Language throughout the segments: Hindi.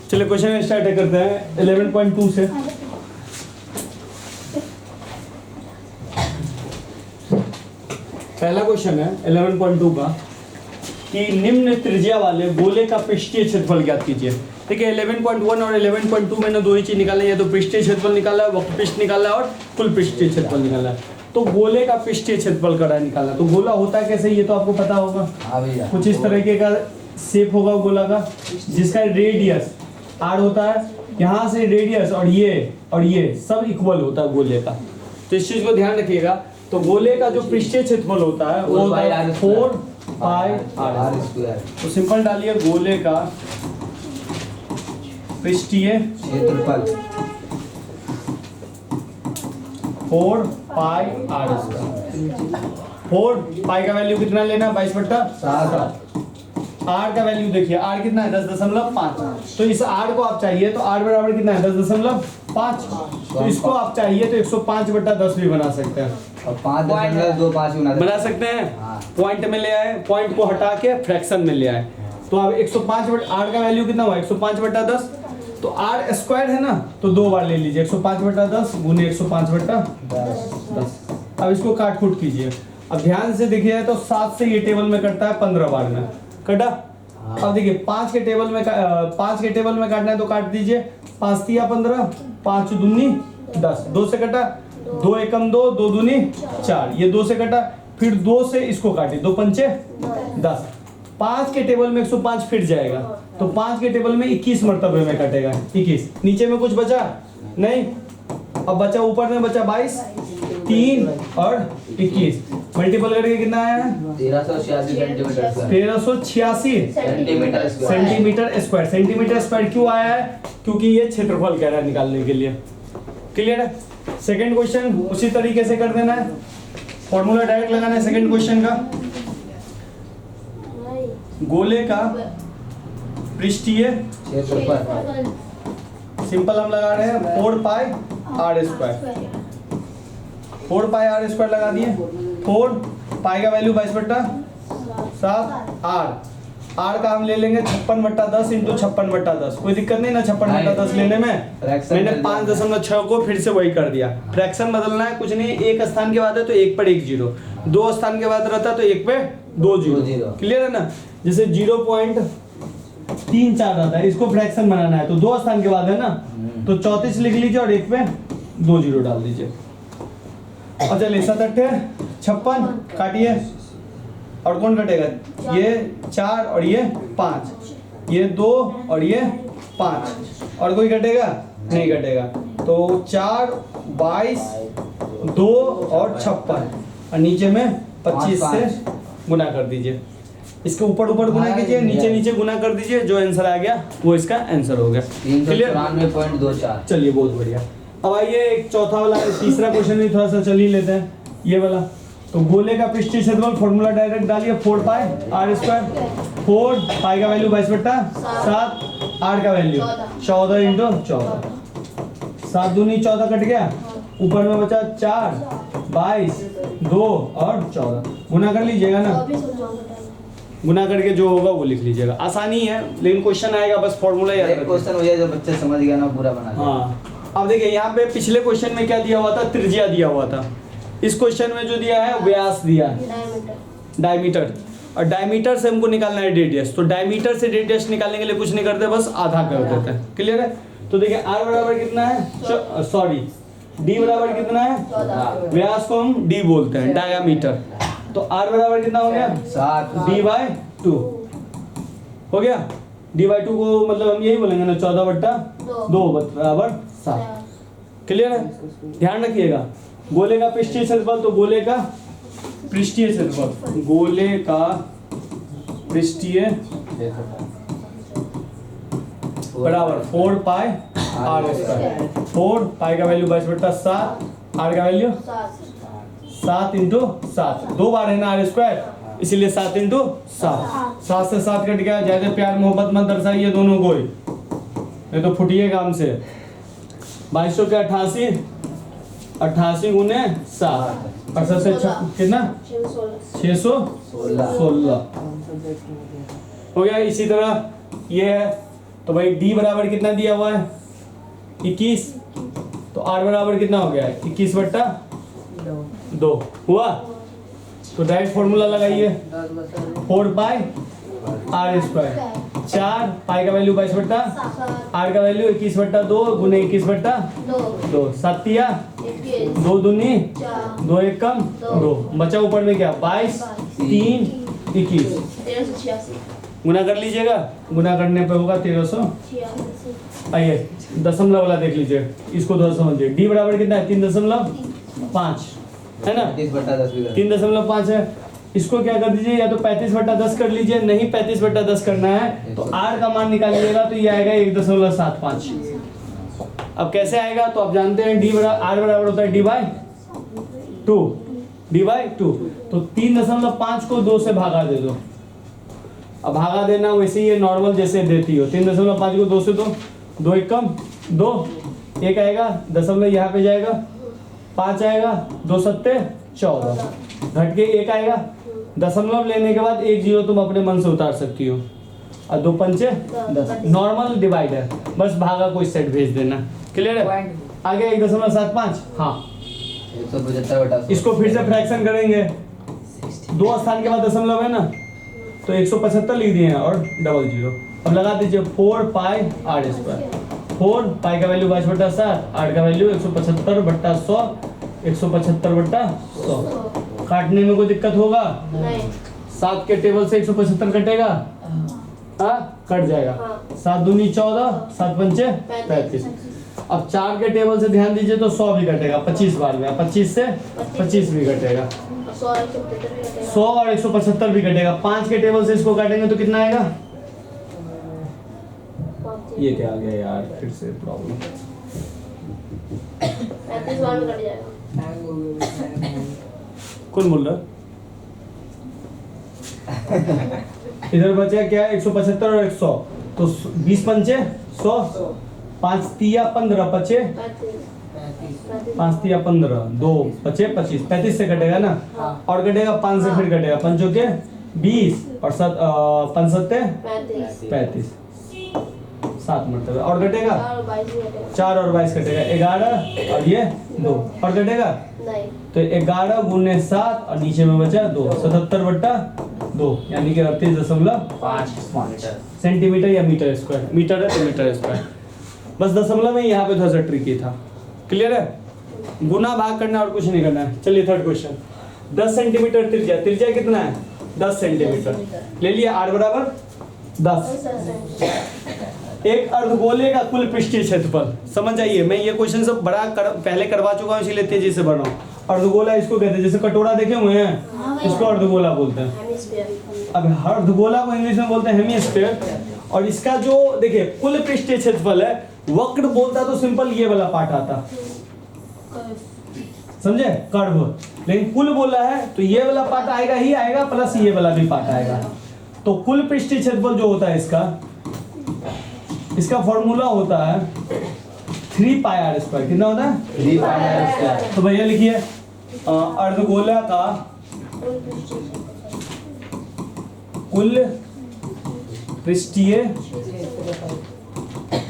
चलिए क्वेश्चन स्टार्ट करते हैं 11.2 से। पहला क्वेश्चन है 11.2 का कि निम्न त्रिज्या वाले गोले का पृष्ठीय क्षेत्रफल ज्ञात कीजिए। देखिए 11.1 और 11.2 मैंने दो ही चीज निकाला है, या तो पृष्ठीय क्षेत्रफल निकाला है, वक्र पृष्ठ निकाला है और कुल पृष्ठीय क्षेत्रफल निकाला है। तो गोले का पृष्ठीय क्षेत्रफल करा निकाला, तो गोला होता है कैसे ये तो आपको पता होगा। कुछ इस तरीके का शेप होगा गोला का, जिसका रेडियस r होता है, यहाँ से रेडियस और ये सब इक्वल होता है गोले का। तो इस चीज को ध्यान रखिएगा। तो गोले का जो पृष्ठीय क्षेत्रफल होता है वो 4 पाई r स्क्वायर। तो सिंपल डालिए गोले का पृष्ठीय क्षेत्रफल 4 पाई r स्क्वायर। 4 पाई का वैल्यू कितना लेना है 22/7। r का वैल्यू देखिए, r कितना है 10.5। तो इस r को आप चाहिए तो r बराबर कितना है 10.5। तो इसको आप चाहिए तो 105/10 भी बना सकते हैं और 5.25 बना सकते हैं। पॉइंट में ले आए, पॉइंट को हटा के फ्रैक्शन में ले आए, तो अब 105 r का वैल्यू कितना हुआ 105/10। तो r स्क्वायर है ना, तो दो बार ले लीजिए 105/10 गुने 105/10। अब इसको काट कूट कीजिए। अब ध्यान से देखिए तो 7 से ये टेबल में कटता है 15 बार में कटा। अब देखिए 5 के टेबल में काटना है तो काट दीजिए। 5 तिया 15, 5 दूनी 10, 2 से कटा, 2 एकम 2, 2 दूनी 4, ये 2 से कटा। फिर 2 से इसको काटिए, 2 पंचे 10। 5 के टेबल में 105 फिर जाएगा, तो 5 के टेबल में 21 मरतबे में कटेगा 21। नीचे में कुछ बचा नहीं, अब बचा ऊपर में बचा 22, 3 और 21 मल्टीपल करके कितना आया 1386 सेंटीमीटर स्क्वायर। सेंटीमीटर स्क्वायर क्यों आया है, क्योंकि ये क्षेत्रफल कह रहा है निकालने के लिए। क्लियर है। सेकंड क्वेश्चन उसी तरीके से कर देना है, फॉर्मूला डायरेक्ट लगाना है सेकंड क्वेश्चन का। गोले का पृष्ठीय क्षेत्रफल सिंपल हम लगा रहे हैं 4 पाई r स्क्वायर। 4 पाई r स्क्वायर लगा दिए। 4 पाई का वैल्यू 22/7 r का हम ले लेंगे 56/10 इंटू 56/10। कोई दिक्कत नहीं ना 56/10 लेने में। मैंने 5.6 को फिर से वही कर दिया। फ्रैक्शन बदलना है कुछ नहीं, एक स्थान के बाद है तो 1 पर 1 0, 2 स्थान के बाद रहता है तो 1 पे 2 0। क्लियर है ना। जैसे 0.34 रहता है, इसको फ्रैक्शन बनाना है तो 2 स्थान के बाद है ना, तो 34 लिख लीजिए और 1 पे 2 0 डाल दीजिए। और चलिए 7 8 56 काटिए, और कौन कटेगा ये 4 और ये 5, ये 2 और ये 5, और कोई कटेगा नहीं कटेगा। तो 4 22 2 और 56, और नीचे में 25 से गुना कर दीजिए। इसके ऊपर ऊपर गुना कीजिए, नीचे नीचे गुना कर दीजिए, जो आंसर आ गया वो इसका आंसर हो गया। 394.24। चलिए बहुत बढ़िया। अब आइए एक चौथा वाला, तीसरा क्वेश्चन भी थोड़ा सा चल ही लेते हैं ये वाला। तो गोले का पृष्ठीय क्षेत्रफल फॉर्मूला डायरेक्ट डालिए 4 पाई r स्क्वायर। 4 पाई का वैल्यू 22/7, r का वैल्यू 14 इंटू 14, 7 दूनी 14 कट गया, ऊपर में बचा 4 22 2 और 14। गुना कर लीजिएगा ना, गुना करके जो होगा वो लिख लीजिएगा। आसानी है, लेकिन क्वेश्चन आएगा बस फॉर्मूला याद रखिए। क्वेश्चन हो जाए जो बच्चे समझ गया ना पूरा बना। हाँ अब देखिए यहाँ पे पिछले क्वेश्चन में क्या दिया हुआ था, त्रिज्या दिया हुआ था। इस क्वेश्चन में जो दिया है व्यास दिया है, डायमीटर, और डायमीटर से हमको निकालना है रेडियस। तो डायमीटर से रेडियस निकालने के लिए कुछ नहीं करते, बस आधा कर देते हैं। क्लियर है। तो देखिए r बराबर कितना है, सॉरी d बराबर कितना है, व्यास को हम d बोलते हैं, डायामीटर। तो r बराबर कितना हो गया 7 d/2 हो गया। d/2 को मतलब हम यही बोलेंगे ना 14/2 बराबर 7। क्लियर है। ध्यान रखिएगा गोले का पृष्ठीय क्षेत्रफल, तो गोले का पृष्ठीय क्षेत्रफल, गोले का पृष्ठीय बराबर 4 पाई r स्क्वायर। 4 पाई का वैल्यू 22/7, r का वैल्यू 7 इंटू 7, 2 बार है ना r स्क्वायर, इसीलिए 7 इंटू 7। 7 से 7 कट गया। ज्यादा प्यार मोहब्बत मत दर्शाइए दोनों को, नहीं तो फुटिएगा हमसे। 2200 के 88, 88 गुने 7, 68 से कितना 616 हो गया। इसी तरह ये है तो भाई डी बराबर कितना दिया हुआ है 21, तो आर बराबर कितना हो गया 21/2 हुआ। तो डायरेक्ट फॉर्मूला लगाइए 4 पाई आर स्क्वायर, 4 पाई का वैल्यू 22 आर का वैल्यू 21/2 गुने 21/2, 7 तिया 2 दूनी 2 एक कम 2, बचा ऊपर में क्या 22 3 21, गुना कर लीजिएगा, गुना करने पे होगा 1300। आइए दशमलव वाला देख लीजिए, इसको थोड़ा समझिए। डी बराबर कितना है 3.5 है ना, 35/10 भी कर 3.5 है। इसको क्या कर दीजिए, या तो 35/10 कर लीजिए, नहीं 35/10 करना है तो आर का मान निकालिएगा तो ये आएगा 1.75। अब कैसे आएगा तो आप जानते हैं डी बराबर आर बराबर होता है d/2, d/2। तो 3.5 को 2 से भागा दे दो। अब भागा देना वैसे ही नॉर्मल जैसे देती हो, 3.5 को 2 से दो, 2 एक कम 2, एक आएगा दशमलव यहाँ पे जाएगा 5 आएगा, 2 सत्ते 14, घट के 1 आएगा, दशमलव लेने के बाद 1 0 तुम अपने मन से उतार सकती हो, और 2 पंचे 10, नॉर्मल डिवाइडर, बस भागा को इस साइड भेज देना। क्लियर है, आगे 1.75। हाँ 175/100। इसको फिर से फ्रैक्शन करेंगे, 2 स्थान के बाद दशमलव है ना, तो 175 लिख दिए हैं और 00। अब लगा दीजिए 4 पाई आर स्क्वायर, 4 पाई का वैल्यू 22/7, आर का वैल्यू 175/100, 175/100। काटने में कोई दिक्कत होगा नहीं, 7 के टेबल से 175 कटेगा, हाँ कट जाएगा। 7 दूनी 14, 7 पंचे 35। अब 4 के टेबल से ध्यान दीजिए तो 100 भी कटेगा 25 बार में, 25 से 25 भी कटेगा, 100 और 175 भी कटेगा। 5 के टेबल से इसको काटेंगे तो कितना आएगा, ये क्या आ गया यार, फिर से प्रॉब्लम। 35 बार में कट जाएगा। कौन बोल रहा इधर बचा क्या 175 और 100, तो 20 पंचे 100, 5 तिया 15 पचे 5 तिया 15, 2 पचे 25, 35 से कटेगा ना, और कटेगा 5 से फिर कटेगा, पंचों के 20 और 5 सत्ते 35, 7 मरतबे, और कटेगा 4 और 22 कटेगा 11, और ये 2 और कटेगा नहीं, तो 11 गुने 7 और नीचे में बचा 2, 77/2, यानी कि 38.5 सेंटीमीटर या मीटर स्क्वायर, मीटर है तो मीटर स्क्वायर। बस दशमलव में यहाँ पे थोड़ा सा ट्रिकी था। क्लियर है, गुना भाग करना और कुछ नहीं करना है। चलिए थर्ड क्वेश्चन, 10 सेंटीमीटर त्रिज्या, त्रिज्या कितना है 10 सेंटीमीटर, ले लिया आर बराबर 10। एक अर्धगोले का कुल पृष्ठीय क्षेत्रफल, समझ जाइए, मैं ये क्वेश्चन सब पहले करवा चुका हूँ इसीलिए तेजी से बढ़ रहा हूँ। अर्धगोला इसको कहते हैं, जैसे कटोरा देखे हुए हैं इसको अर्धगोला बोलते हैं। हेमिस्फीयर। अब अर्धगोला को इंग्लिश में बोलते हैं हेमिस्फीयर। और इसका जो देखिए कुल पृष्ठीय क्षेत्रफल है, वक्र बोलता तो सिंपल ये वाला पार्ट आता, समझे, कर्व, लेकिन कुल बोला है तो ये वाला पार्ट आएगा ही आएगा, प्लस ये वाला भी पार्ट आएगा। तो कुल पृष्ठीय क्षेत्रफल जो होता है इसका फॉर्मूला होता है 3 पाई आर स्क्वायर। कितना होता है 3 पाई आर स्क्वायर। तो भैया लिखिए अर्धगोला का कुल पृष्ठीय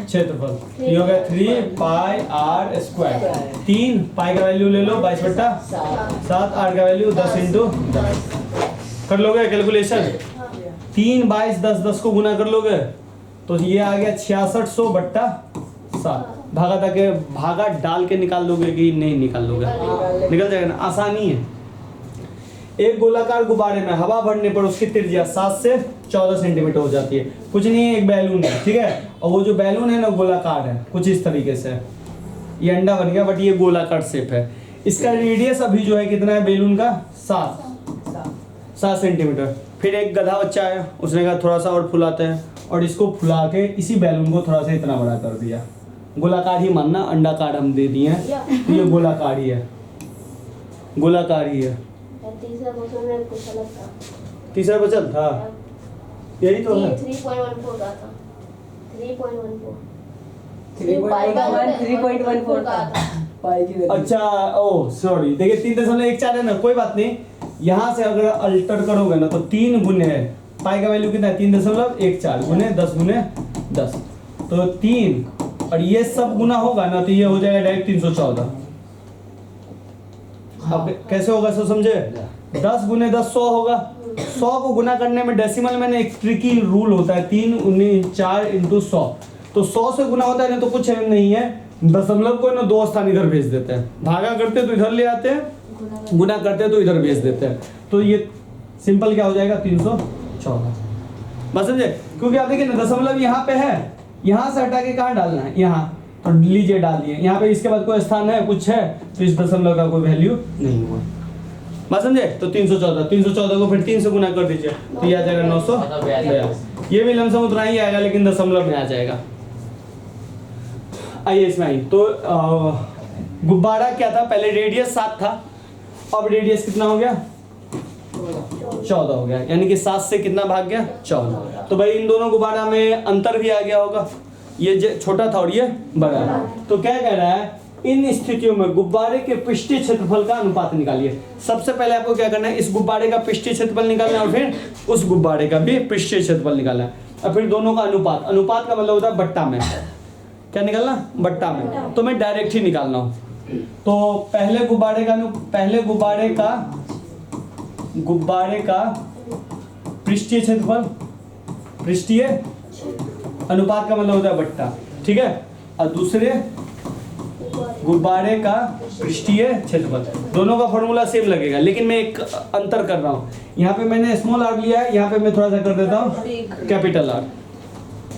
क्षेत्रफल, ये हो गया 3 पाई आर स्क्वायर। 3 पाई का वैल्यू ले लो 22/7, आर का वैल्यू 10 × 10 कर लोगे कैलकुलेशन, 3 22 10 10 को गुना कर लोगे तो ये आ गया 6600/7। भागा ताकि भागा डाल के निकाल लोगे कि नहीं निकाल लोगे, निकल जाएगा ना, आसानी है। एक गोलाकार गुब्बारे में हवा भरने पर उसकी त्रिज्या 7 से 14 सेंटीमीटर हो जाती है। कुछ नहीं है, एक बैलून है, ठीक है, और वो जो बैलून है ना गोलाकार है, कुछ इस तरीके से, ये अंडा बन गया बट ये गोलाकार शेप है। इसका रेडियस अभी जो है कितना है बैलून का 7 सेंटीमीटर। फिर एक गधा बच्चा है, उसने कहा थोड़ा सा और फुलाते हैं, और इसको फुला के इसी बैलून को थोड़ा सा इतना बड़ा कर दिया। गोलाकार ही मानना, अंडाकार हम दे दिए हैं, तो ये गोलाकार ही है, गोलाकार ही है। तीसरा क्वेश्चन में कुछ अलग था, तीसरा बचल था, यही तो है 3.14 का था, 3.14 पाई का मान 3.14 था, पाई की वैल्यू। अच्छा, ओ सॉरी, देखिए 3.14 है ना, कोई बात नहीं। यहाँ से अगर अल्टर करोगे ना तो 3 गुने है, पाई का वैल्यू कितना है 3.14 गुने 10 गुने 10, तो 3 और ये सब गुना होगा ना तो ये हो जाएगा डायरेक्ट 314। अब कैसे होगा सो समझे? 10 गुने 10 100 होगा। 100 को गुना करने में डेसिमल में ना एक ट्रिकी रूल होता है, 3 19 4 इंटू 100। तो 100 से गुना होता है ना तो कुछ नहीं है, दशमलव को ना 2 स्थान इधर भेज देते हैं, भागा करते तो इधर ले आते हैं, गुना करते तो इधर भेज देते हैं। तो ये सिंपल क्या हो जाएगा 314। बस समझे? क्योंकि आप देखिए ना दशमलव यहाँ पे है, यहाँ से हटा के कहाँ डालना है, यहाँ, तो लीजिए डाल दिए यहाँ पे, इसके बाद कोई स्थान है कुछ है तो इस दशमलव का कोई वैल्यू नहीं हुआ। बात समझे? तो 314 को फिर 3 से गुना कर दीजिए तो ये आ जाएगा 942। ये भी लमसम उतना ही आएगा लेकिन दशमलव में आ जाएगा। आइए इसमें आई तो गुब्बारा क्या था, पहले रेडियस 7 था, अब रेडियस कितना हो गया 14 हो गया, यानी कि 7 से कितना भाग गया 14। तो भाई इन दोनों गुब्बारा में अंतर भी आ गया होगा, ये छोटा था और ये बड़ा है। तो क्या कह रहा है, इन स्थितियों में गुब्बारे के पृष्ठीय क्षेत्रफल का अनुपात निकालिए। सबसे पहले आपको क्या करना है, इस गुब्बारे का पृष्ठीय क्षेत्रफल निकालना है और फिर उस गुब्बारे का भी पृष्ठीय क्षेत्रफल निकालना है और फिर दोनों का अनुपात। अनुपात का मतलब होता है बट्टा में, क्या निकालना, बट्टा में। तो मैं डायरेक्ट ही निकालना हूं। तो पहले गुब्बारे का पृष्ठीय क्षेत्रफल, पृष्ठीय अनुपात का मतलब होता है बट्टा, ठीक है। और दूसरे गुब्बारे का पृष्ठीय क्षेत्रफल, दोनों का फॉर्मूला सेम लगेगा लेकिन मैं एक अंतर कर रहा हूँ, यहाँ पे मैंने स्मॉल आर लिया है, यहाँ पे मैं थोड़ा सा कर देता हूँ कैपिटल आर,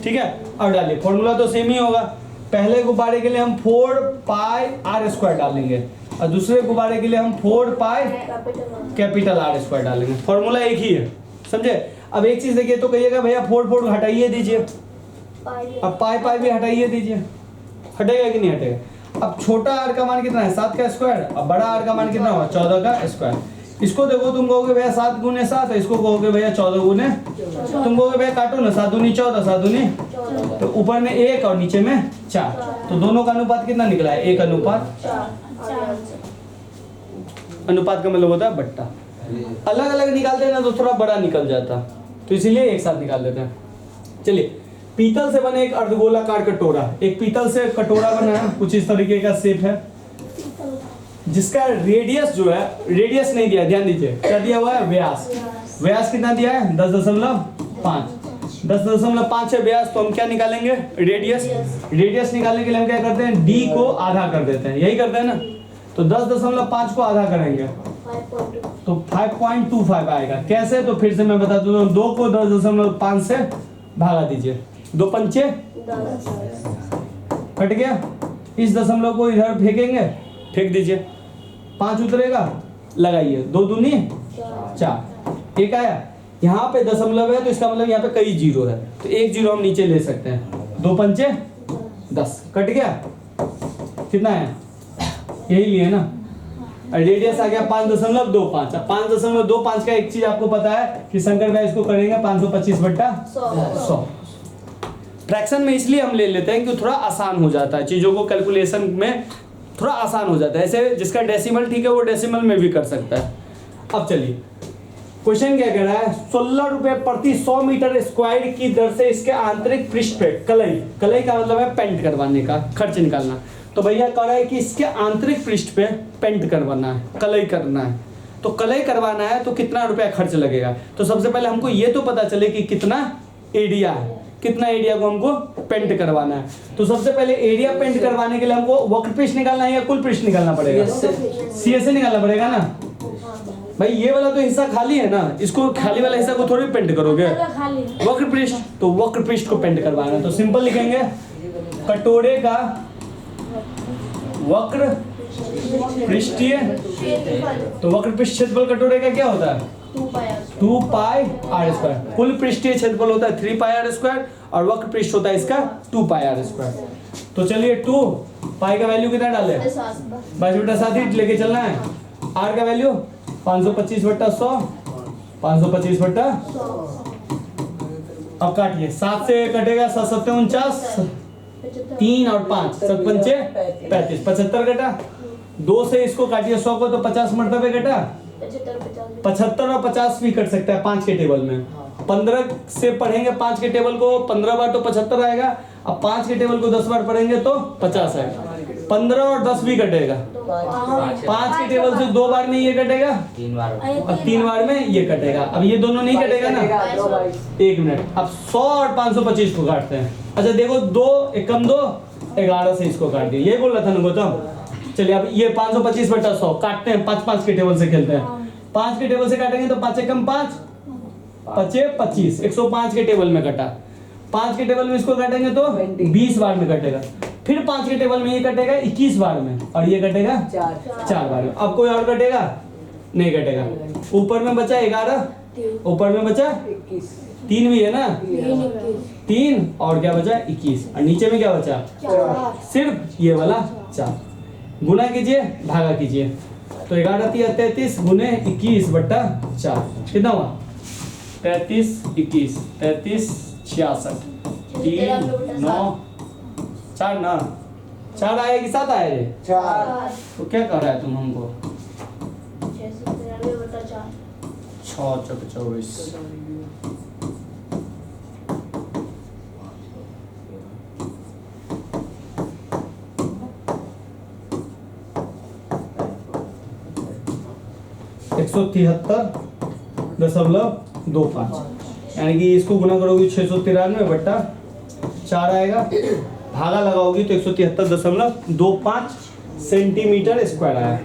ठीक है। अब डालिए, फॉर्मूला तो सेम ही होगा। पहले गुब्बारे के लिए हम 4 पाई आर स्क्वायर डालेंगे और दूसरे गुब्बारे के लिए हम 4 पाई कैपिटल आर स्क्वायर डालेंगे, फॉर्मूला एक ही है, समझे। अब एक चीज देखिए, तो कहिएगा भैया 4 हटाइए दीजिए, अब पाई भी हटाइए दीजिए, हटेगा कि नहीं हटेगा। अब छोटा आर का मान कितना है 7 का स्क्वायर, अब बड़ा आर का मान कितना होगा 14 का स्क्वायर। इसको देखो, तुम कहोगे भैया 7 गुने 7 है, इसको कहोगे भैया 14 गुने, तुम कहोगे भैया काटो ना, 7 दूनी 14, 7 दूनी, तो ऊपर में 1 और नीचे में 4, तो दोनों का अनुपात कितना निकला है 1 अनुपात 4। अनुपात का मतलब होता है बट्टा। अलग अलग निकालते हैं ना तो थोड़ा बड़ा निकल जाता, तो इसीलिए एक साथ निकाल देते हैं। चलिए, पीतल से बने एक अर्धगोलाकार कटोरा, एक पीतल से कटोरा बना है, कुछ इस तरीके का शेप है, जिसका रेडियस जो है, रेडियस नहीं दिया, ध्यान दीजिए, क्या दिया हुआ है व्यास। व्यास कितना दिया है 10.5, 10.5 है व्यास, तो हम क्या निकालेंगे रेडियस। रेडियस निकालने के लिए हम क्या करते हैं, डी को आधा कर देते हैं, यही करते हैं ना। तो 10.5 को आधा करेंगे तो 5.25 आएगा। कैसे, तो फिर से मैं बता दूं, 2 को 10.5 से भागा दीजिए, 2 पंचे कट गया, इस दशमलव को इधर फेंकेंगे, फेंक दीजिए, 5 उतरेगा, लगाइए, 2 दूनी 4, एक आया। यहाँ पे दशमलव है तो इसका मतलब यहाँ पे कई जीरो है, तो एक जीरो हम नीचे ले सकते हैं, 2 पंचे 10, कट गया, कितना है यही लिए ना। रेडियस आ गया 5.25। 5.25 का एक चीज आपको पता है कि शंकर भाई इसको करेंगे 525/100। फ्रैक्शन में इसलिए हम ले लेते हैं कि थोड़ा आसान हो जाता है, चीजों को कैलकुलेशन में थोड़ा आसान हो जाता है। ऐसे जिसका डेसिमल ठीक है वो डेसिमल में भी कर सकता है। अब चलिए, क्वेश्चन क्या कह रहा है, 16 रुपए प्रति 100 मीटर स्क्वायर की दर से इसके आंतरिक पृष्ठ पे कलई का मतलब है पेंट करवाने का खर्च निकालना। तो भैया कह रहा है कि इसके आंतरिक पृष्ठ पे पेंट करवाना है, कलई करना है, तो कलई करवाना है तो कितना रुपया खर्च लगेगा। तो सबसे पहले हमको ये तो पता चले कि कितना एरिया है, कितना एरिया को हमको पेंट करवाना है। तो सबसे पहले एरिया पेंट करवाने के लिए हमको वक्र पृष्ठ निकालना है या कुल पृष्ठ निकालना पड़ेगा, सीएस से निकालना पड़ेगा ना भाई। ये वाला तो हिस्सा खाली है ना, इसको खाली वाला हिस्सा को थोड़ी पेंट करोगे, वक्र पृष्ठ, तो वक्र पृष्ठ को पेंट करवाना है। तो सिंपल लिखेंगे, कटोरे का वक्र पृष्ठीय, तो वक्र पृष्ठ क्षेत्रफल कटोरे का क्या होता है 2 पाई आर स्क्वायर। कुल पृष्ठीय क्षेत्रफल होता है 3 पाई आर स्क्वायर और वक्र पृष्ठ होता है इसका 2 पाई आर स्क्वायर। तो चलिए 2 पाई का वैल्यू कितना डाले 22/7 ही लेके चलना है। आर का वैल्यू 525/100, 525/100। अब काटिए, 7 से कटेगा 7 7 49, 3 और 5 7 पंचे 35, 75 कटा। 2 से इसको काटिए 100 को, तो 50 मरतबे कटा, 75 और 50 भी कट सकता है 5 के टेबल में। 15 से पढ़ेंगे 5 के टेबल को 15 बार तो 75 आएगा, अब 5 के टेबल को 10 बार पढ़ेंगे तो 50 आएगा। 15 और 10 भी कटेगा। 5 के टेबल से 2 बार में ये कटेगा 3 बार और 3 बार में ये कटेगा। अब ये दोनों नहीं कटेगा ना। 1 मिनट। अब 100 और 525 को काटते हैं। अच्छा देखो 2 1 कम 2 11 से इसको काट दिया। ये बोल रहा था ना गौतम। चलिए अब ये 525 बटा 100 काटते हैं। 5 के टेबल से खेलते हैं। 5 के टेबल से काटेंगे तो 5 1 5 5 25 105 के टेबल में कटा। 5 के टेबल में इसको काटेंगे तो 20 बार में कटेगा। फिर 5 के टेबल में ये कटेगा 21 बार में और ये कटेगा 4 बार में। अब कोई और कटेगा नहीं कटेगा। ऊपर में बचा 11, ऊपर में बचा 3 भी है ना, 3 और क्या बचा 21 और नीचे में क्या बचा सिर्फ ये वाला 4। गुना कीजिए भागा कीजिए तो 11 3 33 गुने 21 बट्टा 4 कितना हुआ 33 21 33 66 3 9 4 ना 4 आया कि 7 आया रे? 4 तो क्या कर रहा है तुम हमको? 693 बटा 4 6 चौक 24 173.25 यानी कि इसको गुना करोगी 693 बट्टा 4 आएगा। भागा लगाओगी तो 173.25 सेंटीमीटर स्क्वायर आया।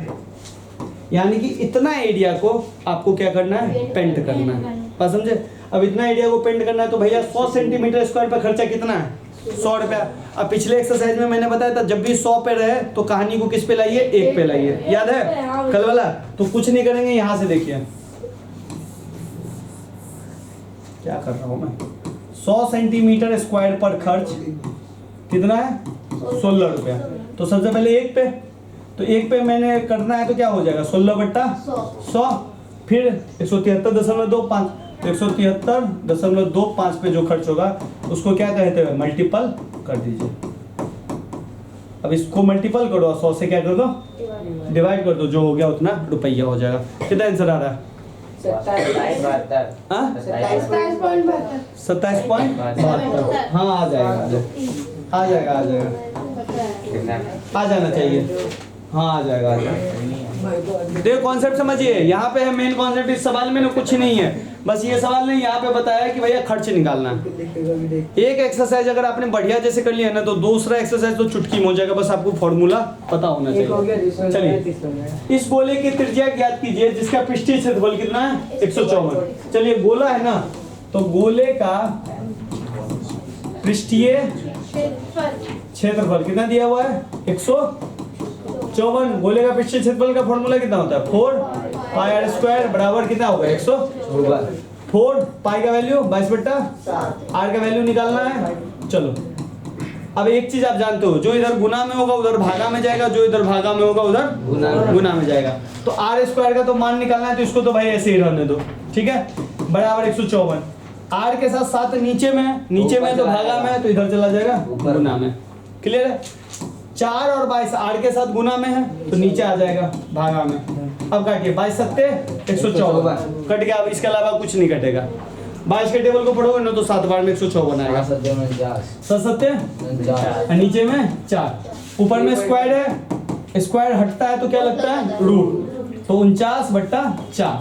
यानी कि इतना एरिया को आपको क्या करना है पेंट करना है। बात समझे? अब इतना एरिया को पेंट करना है तो भैया 100 सेंटीमीटर स्क्वायर पर खर्चा कितना है 100 रुपया। अब पिछले एक्सरसाइज में मैंने बताया था जब भी 100 पे रहे तो कहानी को किस पे लाइए 1 पे लाइए। याद है कल वाला? तो कुछ नहीं करेंगे यहाँ से देखिए क्या कर रहा हूँ मैं। 100 सेंटीमीटर स्क्वायर पर खर्च कितना है 16 रुपया। तो सबसे पहले 1 पे तो 1 पे मैंने करना है तो क्या हो जाएगा 16 बट्टा 100 फिर 173.25 173.25 पे जो खर्च होगा उसको क्या कहते हैं मल्टीपल कर दीजिए। अब इसको मल्टीपल करो 100 से क्या कर दो डिवाइड कर दो जो हो गया उतना रुपया हो जाएगा। कितना आंसर आ रहा है 27.72 हाँ आ जाएगा आ जाएगा आ जाएगा आ जाना चाहिए हाँ आ जाएगा। देखो कॉन्सेप्ट समझिए यहाँ पे है मेन कॉन्सेप्ट। इस सवाल में ना कुछ नहीं है बस ये सवाल नहीं यहाँ पे बताया कि भैया खर्च निकालना है। एक एक्सरसाइज अगर आपने बढ़िया जैसे कर लिया ना तो दूसरा एक्सरसाइज तो चुटकी में हो जाएगा। बस आपको फॉर्मूला पता होना चाहिए। चलिए इस गोले की त्रिज्या ज्ञात कीजिए जिसका पृष्ठीय क्षेत्रफल कितना है 154। चलिए गोला है ना तो गोले का पृष्ठीय क्षेत्रफल कितना दिया हुआ है 154। गोले का पृष्ठीय क्षेत्रफल का फॉर्मूला कितना होता है 4 पाई आर स्क्वायर बराबर कितना होगा 104। पाई का वैल्यू 22 बट्टा आर का वैल्यू निकालना है। चलो अब एक चीज आप जानते हो जो इधर गुना में होगा उधर भागा में जाएगा, जो इधर भागा में होगा उधर गुना में जाएगा। तो आर स्क्वायर का तो मान निकालना है तो इसको तो भाई ऐसे ही रहने दो ठीक है बराबर 154। आर के साथ साथ नीचे में तो भागा में है तो इधर चला जाएगा गुना में। क्लियर है? 4 और 22 आर के साथ गुना में है तो नीचे आ जाएगा भागा में। अब काटिए 22 सत्ते 154 कट गया। अब इसके अलावा कुछ नहीं कटेगा। 22 के टेबल को पढ़ोगे ना तो 7 बार में 154 आएगा। 7 सत्ते नीचे में 4 ऊपर में स्क्वायर है। स्क्वायर हटता है तो क्या लगता है रूट तो 49 बट्टा 4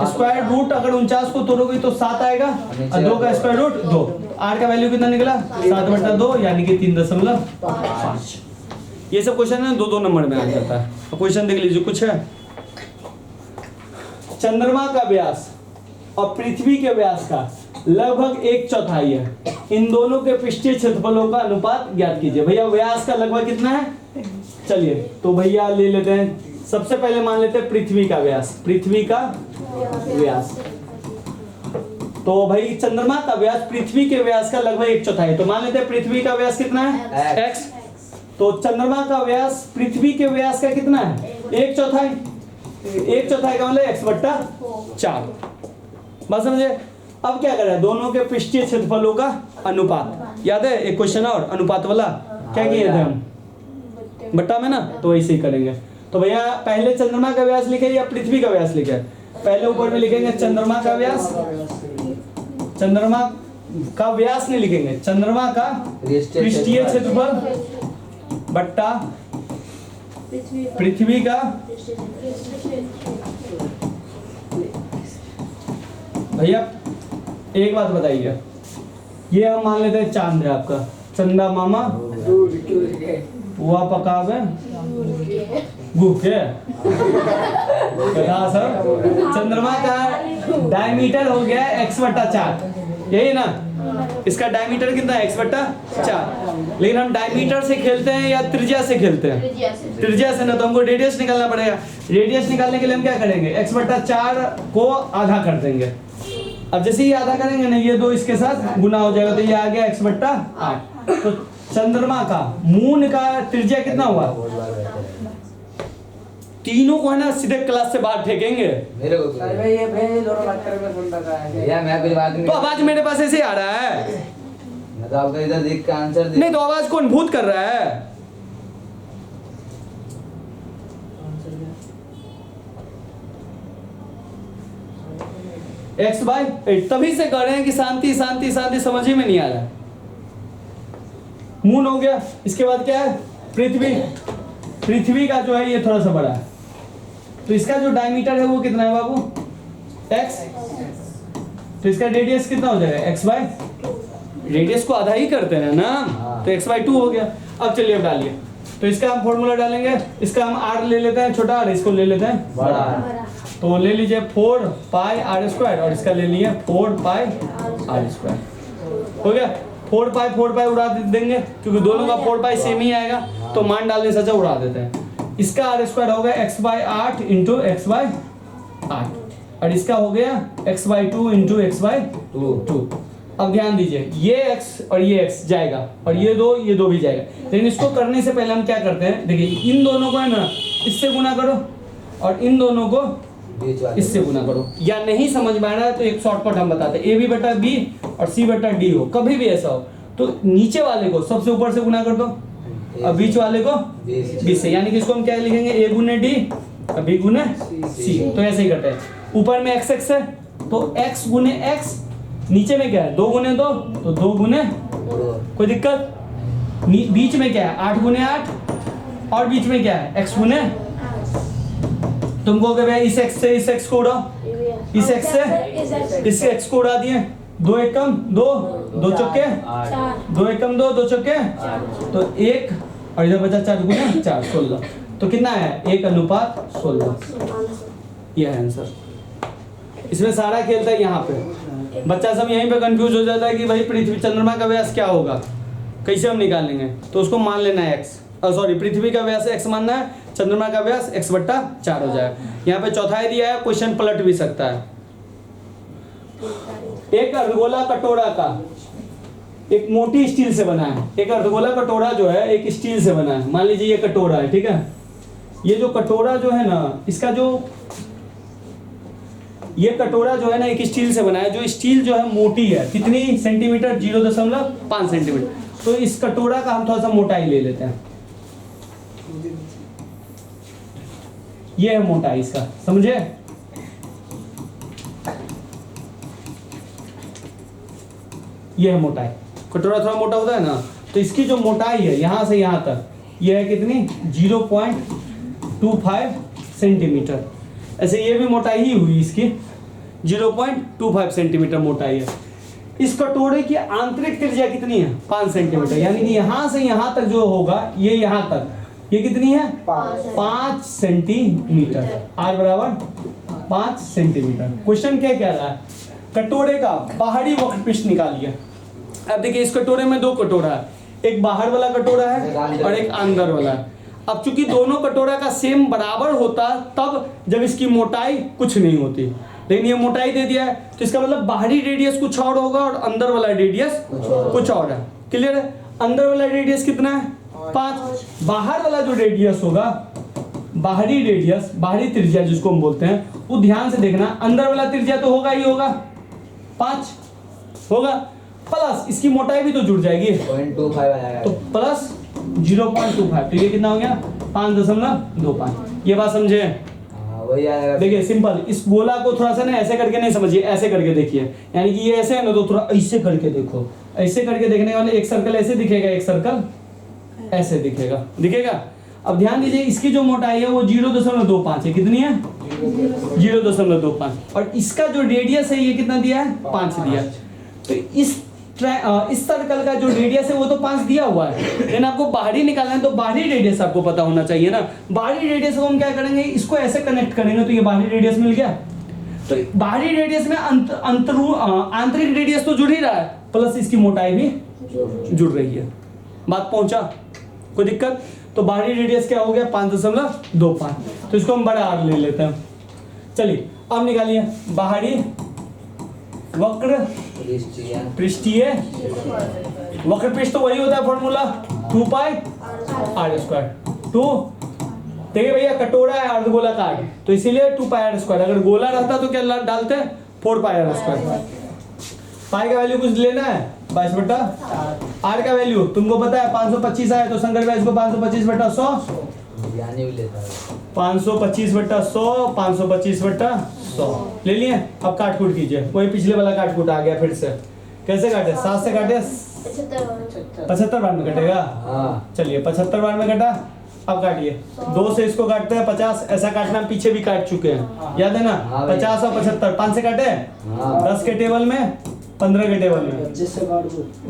स्क्वायर रूट अगर 49 को तोड़ोगे तो 7 आएगा और 2 का स्क्वायर रूट 2। आर का वैल्यू कितना निकला 7 बट्टा 2 यानी कि 3.5। ये सब क्वेश्चन है 2-2 नंबर में आ जाता है। तो क्वेश्चन देख लीजिए कुछ है। चंद्रमा का व्यास और पृथ्वी के व्यास का लगभग 1/4 है। इन दोनों के पृष्ठीय क्षेत्रफलों का अनुपात ज्ञात कीजिए। भैया व्यास का लगभग कितना है चलिए तो भैया ले लेते हैं। सबसे पहले मान लेते हैं पृथ्वी का व्यास। पृथ्वी का व्यास तो भाई चंद्रमा का व्यास पृथ्वी के व्यास का लगभग 1/4 है। तो मान लेते हैं पृथ्वी का व्यास कितना है x। तो चंद्रमा का व्यास पृथ्वी के व्यास का कितना है 1/4। 1/4 का मतलब x बट्टा 4। बात समझे? अब क्या करें दोनों के पृष्ठीय क्षेत्रफलों का अनुपात। याद है एक क्वेश्चन और अनुपात वाला क्या किए थे हम बट्टा में ना तो वैसे ही करेंगे। तो भैया पहले चंद्रमा का व्यास लिखे या पृथ्वी का व्यास लिखे? पहले ऊपर में लिखेंगे चंद्रमा का व्यास। चंद्रमा का व्यास नहीं लिखेंगे, चंद्रमा का पृष्ठीय क्षेत्रफल बट्टा पृथ्वी का भैया एक बात बताइए, ये हम मान लेते हैं चांद है आपका, चंदा मामा पुआ पकावे भूखे बता सर। चंद्रमा का डायमीटर हो गया x/4, यही ना, इसका डायमीटर कितना है x/4। लेकिन हम डायमीटर से खेलते हैं या त्रिज्या से खेलते हैं? त्रिज्या से ना, तो हमको रेडियस निकालना पड़ेगा। रेडियस निकालने के लिए हम क्या करेंगे, x/4 को आधा कर देंगे। अब जैसे ही आधा करेंगे ना, ये दो इसके साथ गुना हो जाएगा, तो ये आ गया x/8। तो चंद्रमा का मून का त्रिज्या कितना हुआ? तीनों को है ना सीधे क्लास से बाहर फेंकेंगे। मेरे को अरे भाई ये भाई दोनों बात करके सुन रहा है या मैं कुछ बात नहीं, तो आवाज मेरे पास ऐसे ही आ रहा है, मैं तो आपका इधर देख के आंसर दे। नहीं तो आवाज कौन भूत कर रहा है? x/8 तभी से कर रहे हैं कि शांति शांति शांति, समझ ही में नहीं आ रहा है। मून हो गया, इसके बाद क्या है, पृथ्वी। पृथ्वी का जो है ये थोड़ा सा बड़ा है, तो इसका जो डायमीटर है वो कितना है बाबू, x। तो इसका रेडियस कितना हो जाएगा, x/, रेडियस को आधा ही करते हैं ना, तो x/2 हो गया। अब चलिए अब डालिए, तो इसका हम फॉर्मूला डालेंगे, इसका हम r ले लेते हैं छोटा, और इसको ले लेते हैं बड़ा। तो ले लीजिए 4πr², और इसका ले लिए 4πr²। हो गया, 4π उड़ा देंगे, क्योंकि दोनों का 4π सेम ही आएगा, तो मान डालने से अच्छा उड़ा देते हैं। इसका r² हो गया x/8 इंटू x/8, और इसका हो गया x/2 इंटू x/2। अब ध्यान दीजिए, ये x और ये x जाएगा, और ये दो भी जाएगा। लेकिन इसको करने से पहले हम क्या करते हैं, देखिए इन दोनों को है ना इससे गुना करो, और इन दोनों को इससे गुना करो। या नहीं समझ में आ रहा है तो एक शॉर्टकट हम बताते हैं, AB/B और C/D हो, कभी भी ऐसा हो तो नीचे वाले को सबसे ऊपर से गुना कर दो, और बीच वाले को B से, यानी कि इसको हम क्या लिखेंगे, A गुने D और B गुने C। तो ऐसे ही करते हैं, ऊपर में x है तो x गुने x, नीचे में क्या है 2 गुने 2, तो 2 गुने, कोई दिक्कत? बीच में क्या है 8 गुने 8, और बीच में क्या है x गुने। तुमको कहे भाई इस x से इस x को उड़ाओ, इस x से इस x को उड़ा दिए, 2 एकम 2, 2 चौके 2 एकम 2, 2 चौके, तो 1, और इधर बचा 4 गुना 4, 16। तो कितना है 1:16। यह है आंसर। इसमें सारा खेलता है यहाँ पे, बच्चा सब यहीं पे कंफ्यूज हो जाता है कि भाई पृथ्वी चंद्रमा का व्यास क्या होगा, कैसे हम निकालेंगे। तो उसको मान लेना है x, सॉरी पृथ्वी का व्यास x मानना है, चंद्रमा का व्यास x/4 हो जाएगा। यहाँ पे चौथाई दिया है, क्वेश्चन पलट भी सकता है। एक अर्धगोला कटोरा का एक मोटी स्टील से बना है, एक अर्धगोला कटोरा जो है एक स्टील से बना है। मान लीजिए ये कटोरा है, ठीक है। ये जो कटोरा जो है ना, इसका जो ये कटोरा जो है ना एक स्टील से बना है, जो स्टील जो है मोटी है, कितनी सेंटीमीटर, 0.5 सेंटीमीटर। तो इस कटोरा का हम थोड़ा सा मोटाई ले लेते हैं, ये है मोटाई इसका, समझे। ये है मोटाई, कटोरा थोड़ा मोटा होता है ना, तो इसकी जो मोटाई है यहां से यहां तक, ये है कितनी 0.25 सेंटीमीटर। ऐसे ये भी मोटाई ही हुई इसकी, 0.25 सेंटीमीटर मोटाई है। इस कटोरे की आंतरिक त्रिज्या कितनी है, 5 सेंटीमीटर, यानी कि यहां से यहां तक जो होगा ये यहां तक, ये कितनी है 5 सेंटीमीटर। r बराबर 5 सेंटीमीटर। क्वेश्चन क्या कह रहा है, कटोरे का बाहरी वक्रपृष्ठ निकालिए। अब देखिए इस कटोरे में 2 कटोरा है, एक बाहर वाला कटोरा है और एक अंदर वाला है। अब चूंकि दोनों कटोरा का सेम बराबर होता तब जब इसकी मोटाई कुछ नहीं होती, लेकिन ये मोटाई दे दिया है, तो इसका मतलब बाहरी रेडियस कुछ और होगा और अंदर वाला रेडियस कुछ और है। क्लियर है। अंदर वाला रेडियस कितना है 5, बाहर वाला जो रेडियस होगा, बाहरी रेडियस, बाहरी त्रिज्या जिसको हम बोलते हैं, वो ध्यान से देखना, अंदर वाला त्रिज्या तो होगा ही होगा 5 होगा, प्लस इसकी मोटाई भी तो जुड़ जाएगी 0.25 आएगा, तो प्लस 0.25, तो ये कितना हो गया 5.25। ये बात समझे। वही आएगा। देखिए सिंपल, इस गोला को थोड़ा सा ना ऐसे करके नहीं समझिए, ऐसे करके देखिए, यानी कि ये ऐसे है ना, तो थोड़ा ऐसे करके देखो, ऐसे करके देखने वाले एक सर्कल ऐसे दिखेगा, एक सर्कल ऐसे दिखेगा, दिखेगा। अब ध्यान दीजिए, इसकी जो मोटाई है वो 0.25 है, कितनी है 0.25, और इसका जो रेडियस है ये कितना दिया है 5 दिया है। तो इस सर्कल का जो रेडियस है वो तो 5 दिया हुआ है, लेकिन आपको बाहरी निकालना है तो बाहरी रेडियस आपको पता होना चाहिए ना। बाहरी रेडियस को हम क्या करेंगे, इसको ऐसे कनेक्ट करेंगे तो ये बाहरी रेडियस मिल गया। तो बाहरी रेडियस में आंतरिक रेडियस तो जुड़ ही रहा है, प्लस इसकी मोटाई भी जुड़ रही है। बात पहुंचा, कोई दिक्कत? तो बाहरी रेडियस क्या हो गया 5.25, तो इसको हम बड़ा आर ले लेते हैं। चलिए अब निकालिए बाहरी वक्र पृष्ठीय, वक्र पृष्ठ तो वही होता है फॉर्मूला 2 पाई आर स्क्वायर। 2 देखिए भैया, कटोरा है अर्धगोलाकार, तो इसीलिए 2 पाई आर स्क्वायर। अगर गोला रहता तो क्या डालते हैं 4 पाई आर स्क्वायर। पाई का वैल्यू कुछ लेना है 22/, आर का वैल्यू तुमको पता है 525 आया, तो शंकर भाई इसको 525/100 यानी भी लेता है 525/100, 525/100 ले लिए। अब काट कूट कीजिए, वही पिछले वाला काट कूट आ गया फिर से। कैसे काटे, 7 से काटे 75 बार में कटेगा। हाँ। चलिए 75 बार में कटा, अब काटिए 2 से इसको काटते हैं 50, ऐसा काटना पीछे भी काट चुके हैं, याद है ना। हाँ भाई। 50 और 75 5 से काटे, हाँ। 10 के टेबल में 15 के टेबल में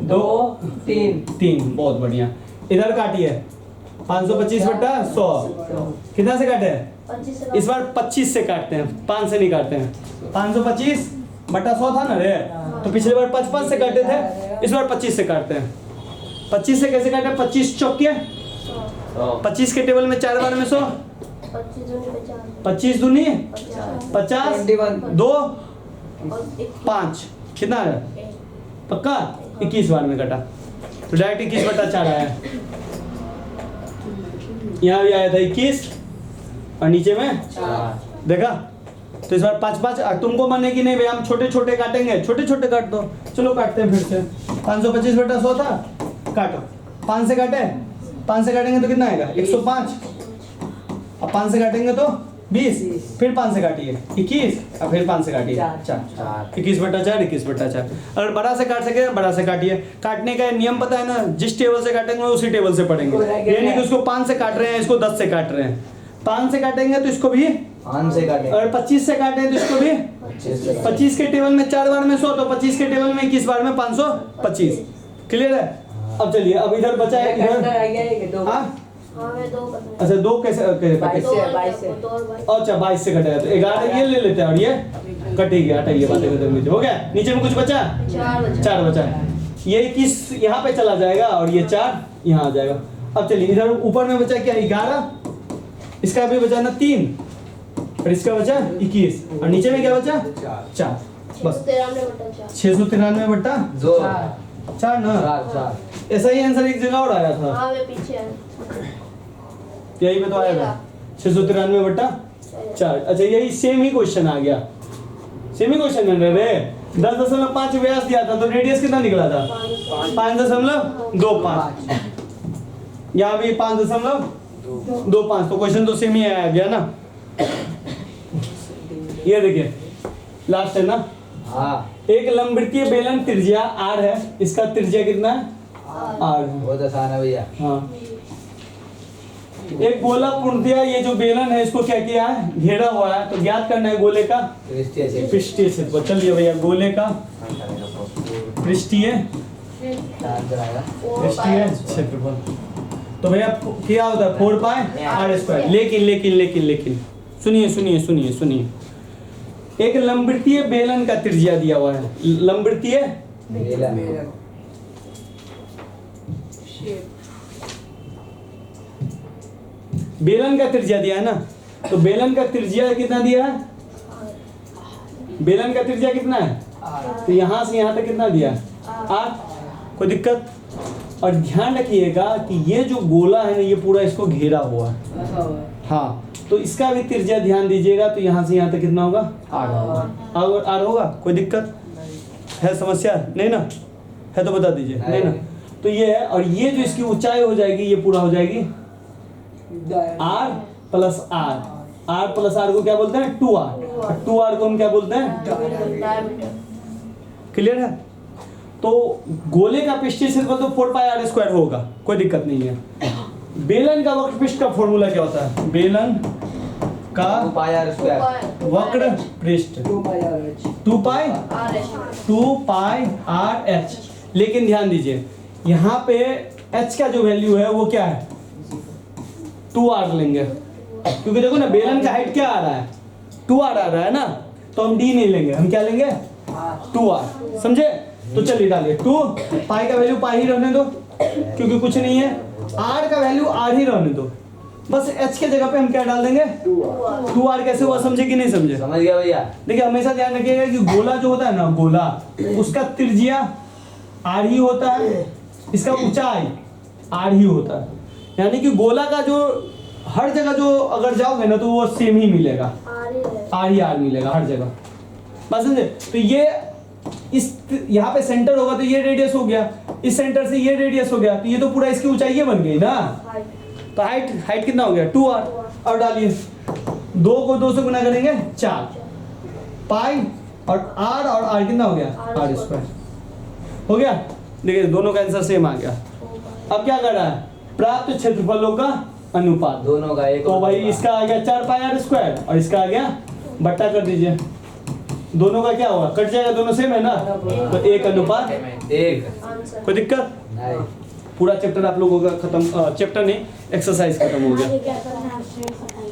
2 3 3, बहुत बढ़िया। इधर काटिए 525/100, कितना से काटे, इस बार 25 से काटते हैं, 5 से नहीं काटते हैं। 525/100 था ना रे, तो पिछले बार 55 से काटे थे, इस बार 25 से काटते हैं। 25 से कैसे काटे, 25 चौके 25 के टेबल में 4 बार में 100, 25 दूनी 50, 2 5, कितना है पक्का 21 बार में कटा, तो डायरेक्ट 21/4 आया। यहाँ भी आया था 21 और नीचे में देखा। तो इस बार 5-5, तुमको माने कि नहीं भाई हम छोटे छोटे काटेंगे, छोटे छोटे काट दो। चलो काटते हैं फिर से। 525/100 था, काटो। 5 से काटे, 5 से काटेंगे तो कितना आएगा 105, अब 5 से काटेंगे तो 20, फिर 5 से काटिए 21, और फिर 5 से काटिए 4, 21/4, 21/4। अगर बड़ा से काट सके बड़ा से काटिए। काटने का नियम पता है ना, जिस टेबल से काटेंगे उसी टेबल से पढ़ेंगे। यानी कि उसको 5 से काट रहे हैं, इसको 10 से काट रहे हैं। 5 से काटेंगे तो इसको भी 5 से काटेंगे, अगर 25 से काटें तो इसको भी 25 के टेबल में 4 बार में 100, तो 25 के टेबल में 21 बार में 525। क्लियर है? अब चलिए, अब इधर बचा है इधर। हाँ अच्छा, 2 कैसे कटे? 22 से। अच्छा 22 से कटेगा, तो 11 ये ले लेते हैं और ये कट ही गया। हटाइए, बातें खत्म कीजिए। हो गया? नीचे में कुछ बचा, 4 बचा है। ये 21 यहाँ पे चला जाएगा और ये 4 यहाँ आ जाएगा। अब चलिए, इधर ऊपर में बचा क्या 11, इसका भी बचा ना 3, और इसका बचा 21, और नीचे में क्या बचा 4। बस 693/4 ना। ऐसा ही आंसर एक जगह और आया था, यही पे तो आया था 693/4। अच्छा यही सेम ही क्वेश्चन आ गया, सेम ही क्वेश्चन है रे। 10.5 व्यास दिया था, तो रेडियस कितना निकला था 5.25। यहाँ भी 5.25, तो क्वेश्चन तो सेम ही आया गया ना। ये देखिए लास्ट है ना। हाँ। एक लंबवृत्तीय बेलन त्रिज्या r है, इसका त्रिज्या कितना है r। बहुत आसान है भैया। हाँ, एक गोला पूर्णतया ये जो बेलन है इसको क्या किया है, घेरा हुआ है, तो ज्ञात करना है गोले का पृष्ठीय क्षेत्रफल। चलिए भैया, गोले का पृष्ठीय क्षेत्रफल, तो भैया क्या होता है 4 पाई आर स्क्वायर। लेकिन सुनिए, एक लंबवृत्तीय बेलन का त्रिज्या दिया हुआ है, लंबवृत्तीय बेलन का त्रिज्या दिया है ना, तो बेलन का त्रिज्या कितना दिया है, बेलन का त्रिज्या कितना है, तो यहां से यहां तक कितना दिया है 8। कोई दिक्कत? और ध्यान रखिएगा कि ये जो गोला है ना, ये पूरा इसको घेरा हुआ है। हाँ, तो इसका भी त्रिज्या ध्यान दीजिएगा, तो यहाँ से यहाँ तक कितना होगा 8 होगा। 8 होगा, कोई दिक्कत है, समस्या नहीं ना है तो बता दीजिए, नहीं ना। तो ये है, और ये जो इसकी ऊंचाई हो जाएगी, ये पूरा हो जाएगी r + r, R plus R को क्या बोलते हैं 2r, 2r को हम क्या बोलते हैं डायमीटर। क्लियर है। तो गोले का पृष्ठीय क्षेत्रफल तो 4 पाई आर स्क्वायर होगा, कोई दिक्कत नहीं है। बेलन का वक्र पृष्ठ का फॉर्मूला क्या होता है, बेलन का 2 पाई आर स्क्वायर वक्र पृष्ठ 2 पाई आर एच 2 पाई आर एच 2 पाई आर एच। लेकिन ध्यान दीजिए यहाँ पे एच का जो वैल्यू है वो क्या है 2r लेंगे, क्योंकि देखो ना बेलन का हाइट क्या आ रहा है 2r आ रहा है ना, तो हम d नहीं लेंगे, हम क्या लेंगे 2r, समझे। तो चलिए डालिए 2 पाई का वैल्यू पाई ही रहने दो क्योंकि कुछ नहीं है, r का वैल्यू r ही रहने दो, बस h के जगह पे हम क्या डाल देंगे 2r। कैसे हुआ समझे कि नहीं समझे। समझ गया भैया। देखिए हमेशा ध्यान रखिएगा कि गोला जो होता है ना, गोला उसका त्रिज्या r ही होता है, इसका ऊंचाई r ही होता है, यानी कि गोला का जो हर जगह जो अगर जाओगे ना तो वो सेम ही मिलेगा, आर ही है। r मिलेगा हर जगह, बात समझे। तो ये इस यहाँ पे सेंटर होगा तो ये रेडियस हो गया, इस सेंटर से ये रेडियस हो गया, तो ये तो पूरा इसकी ऊंचाई ये बन गई ना। हाइट। तो हाइट हाइट कितना हो गया 2r। और डालिए 2 को 2 से गुना करेंगे 4 पाई और r कितना हो गया r स्क्वायर हो गया। देखिए दोनों का आंसर सेम आ गया। अब क्या कर रहा है, प्राप्त क्षेत्रफलों का अनुपात, दोनों का एक तो भाई इसका आ गया 4 पाई आर स्क्वायर और इसका आ गया बट्टा कर दीजिए, दोनों का क्या होगा कट जाएगा, दोनों सेम है ना, तो 1 अनुपात 1। आंसर। कोई दिक्कत। नहीं। पूरा चैप्टर आप लोगों का खत्म, चैप्टर नहीं एक्सरसाइज खत्म हो गया। आगे क्या करना है?